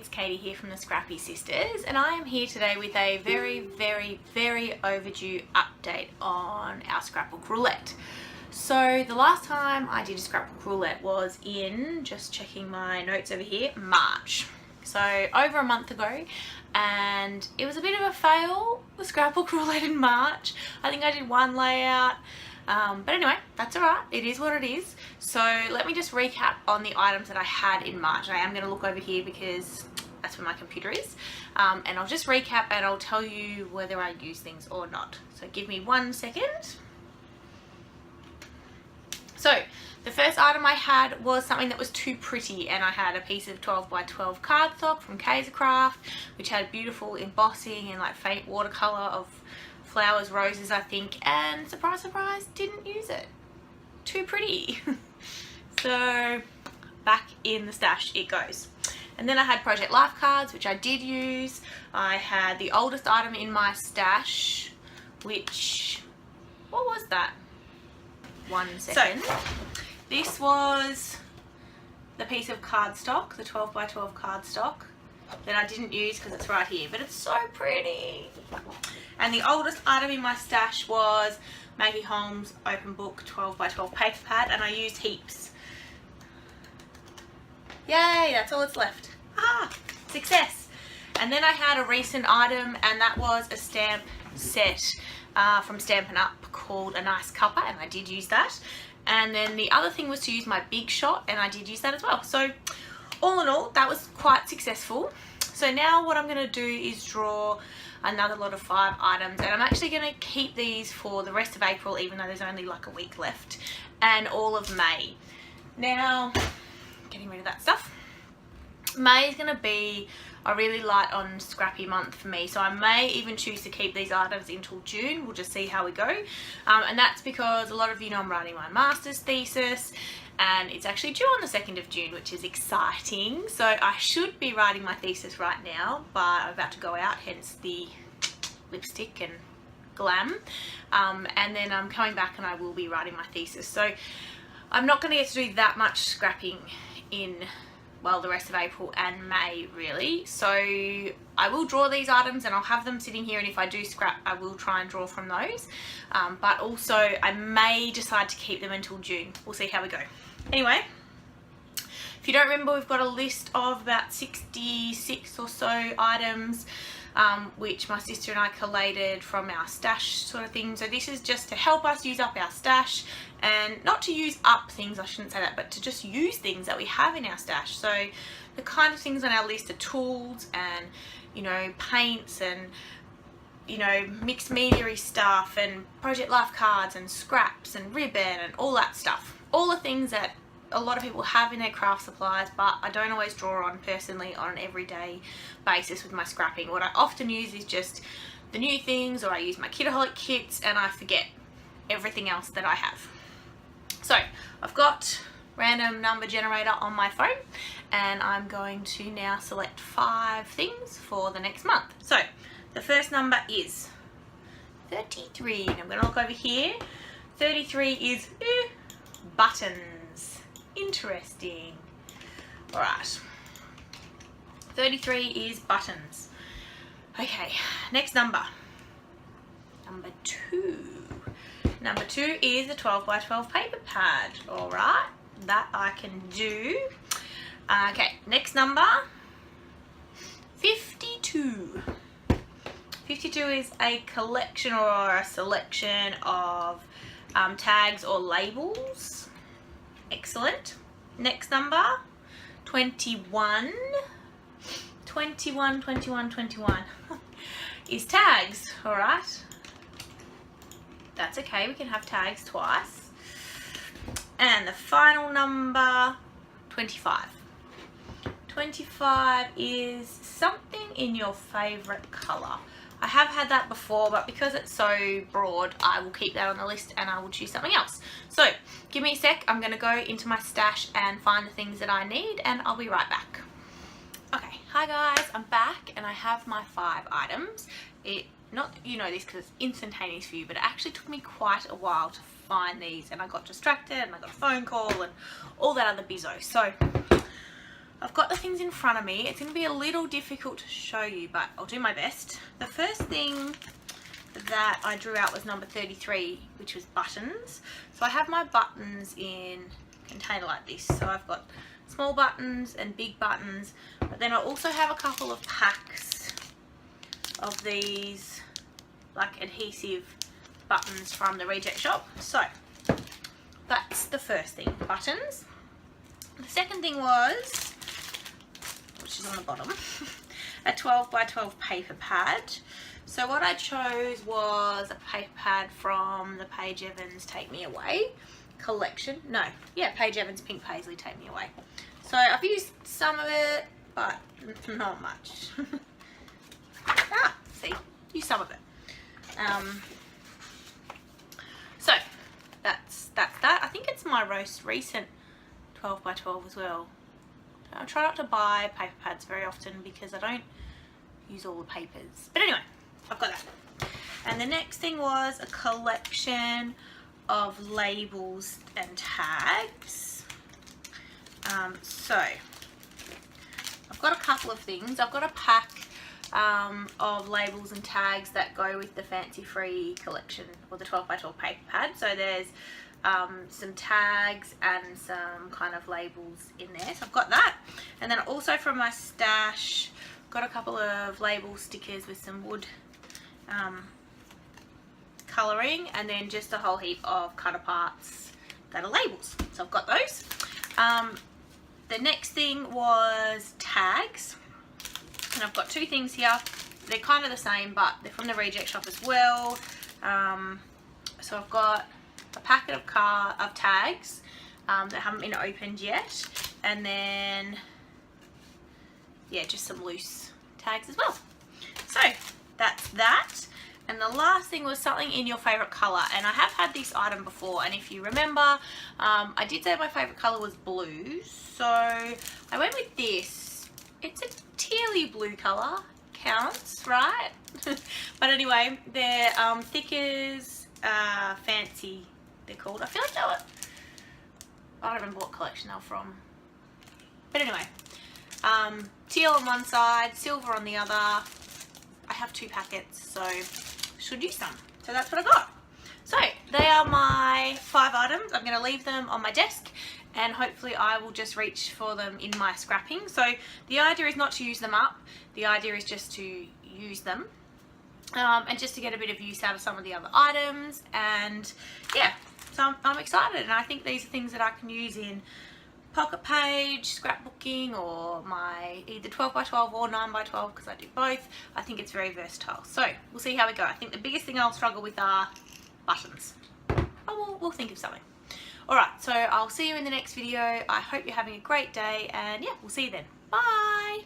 it's Katie here from the Scrappy Sisters, and I am here today with a very overdue update on our Scrapbook Roulette. So the last time I did a Scrapbook Roulette was in, just checking my notes over here, March. So over a month ago, and it was a bit of a fail, the Scrapbook Roulette in March. I think I did one layout. But anyway, that's alright, it is what it is. So let me just recap on the items that I had in March. I am going to look over here because that's where my computer is. And I'll just recap and I'll tell you whether I use things or not. So give me 1 second. So the first item I had was something that was too pretty, and I had a piece of 12 by 12 cardstock from Craft, which had beautiful embossing and like faint watercolor of flowers, roses I think, and surprise surprise, didn't use it. Too pretty. So back in the stash it goes. And then I had Project Life cards, which I did use. I had the oldest item in my stash, which, what was that? 1 second. So this was the piece of cardstock, the 12 by 12 cardstock that I didn't use because it's right here, but it's so pretty. And the oldest item in my stash was Maggie Holmes Open Book 12 by 12 paper pad, and I used heaps. Yay, that's all that's left. Ah, success. And then I had a recent item, and that was a stamp set from Stampin' Up called A Nice Cuppa, and I did use that. And then the other thing was to use my Big Shot, and I did use that as well. So all in all, that was quite successful. So now what I'm going to do is draw another lot of 5 items, and I'm actually going to keep these for the rest of April, even though there's only like a week left, and all of May. Now, getting rid of that stuff. May is going to be a really light on scrappy month for me, so I may even choose to keep these items until June. We'll just see how we go. And that's because a lot of you know I'm writing my master's thesis, and it's actually due on the 2nd of June, which is exciting. So I should be writing my thesis right now, but I'm about to go out, hence the lipstick and glam. And then I'm coming back and I will be writing my thesis. So I'm not going to get to do that much scrapping in, well, the rest of April and May really. So I will draw these items and I'll have them sitting here, and if I do scrap I will try and draw from those. But also I may decide to keep them until June. We'll see how we go. Anyway, if you don't remember, we've got a list of about 66 or so items, which my sister and I collated from our stash sort of thing. So this is just to help us use up our stash, and not to use up things, I shouldn't say that, but to just use things that we have in our stash. So the kind of things on our list are tools and, you know, paints and, you know, mixed media-y stuff and Project Life cards and scraps and ribbon and all that stuff. All the things that a lot of people have in their craft supplies, but I don't always draw on personally on an everyday basis with my scrapping. What I often use is just the new things, or I use my Kitaholic kits, and I forget everything else that I have. So I've got random number generator on my phone, and I'm going to now select 5 things for the next month. So the first number is 33, and I'm going to look over here. 33 is buttons. Interesting. Alright, 33 is buttons. Okay, next number. Number 2. Number 2 is a 12 by 12 paper pad. Alright, that I can do. Okay, next number. 52. 52 is a collection or a selection of tags or labels. Excellent. Next number, 21. 21 is tags. Alright, that's okay, we can have tags twice. And the final number, 25. 25 is something in your favourite colour. I have had that before, but because it's so broad, I will keep that on the list and I will choose something else. So give me a sec, I'm going to go into my stash and find the things that I need, and I'll be right back. Okay, hi guys, I'm back and I have my 5 items. Not that you know this because it's instantaneous for you, but it actually took me quite a while to find these, and I got distracted and I got a phone call and all that other bizzo. So I've got the things in front of me. It's going to be a little difficult to show you, but I'll do my best. The first thing that I drew out was number 33, which was buttons. So I have my buttons in a container like this. So I've got small buttons and big buttons, but then I also have a couple of packs of these like adhesive buttons from the reject shop. So that's the first thing, buttons. The second thing was, which is on the bottom, a 12 by 12 paper pad. So what I chose was a paper pad from the Paige Evans Take Me Away collection. No, yeah, Paige Evans Pink Paisley Take Me Away. So I've used some of it, but not much. See, use some of it. So that's that. I think it's my most recent 12 by 12 as well. I try not to buy paper pads very often because I don't use all the papers. But anyway, I've got that. And the next thing was a collection of labels and tags. So I've got a couple of things. I've got a pack of labels and tags that go with the Fancy Free collection, or the 12 by 12 paper pad. So there's some tags and some kind of labels in there, so I've got that. And then also from my stash, got a couple of label stickers with some wood colouring, and then just a whole heap of cut aparts that are labels. So I've got those. The next thing was tags, and I've got two things here. They're kind of the same, but they're from the reject shop as well. So I've got a packet of tags that haven't been opened yet, and then yeah, just some loose tags as well. So that's that. And the last thing was something in your favorite color, and I have had this item before, and if you remember, I did say my favorite color was blue, so I went with this. It's a tealy blue color, counts, right? But anyway, they're Thickers Fancy, they're called. I feel like they were, I don't remember what collection they're from, but anyway, teal on one side, silver on the other. I have two packets, so should use some. So that's what I got. So they are my 5 items. I'm going to leave them on my desk, and hopefully I will just reach for them in my scrapping. So the idea is not to use them up. The idea is just to use them, and just to get a bit of use out of some of the other items. And yeah, so I'm excited, and I think these are things that I can use in pocket page, scrapbooking, or my either 12 by 12 or 9 by 12, because I do both. I think it's very versatile. So we'll see how we go. I think the biggest thing I'll struggle with are buttons. Oh, we'll think of something. Alright, so I'll see you in the next video. I hope you're having a great day, and yeah, we'll see you then. Bye!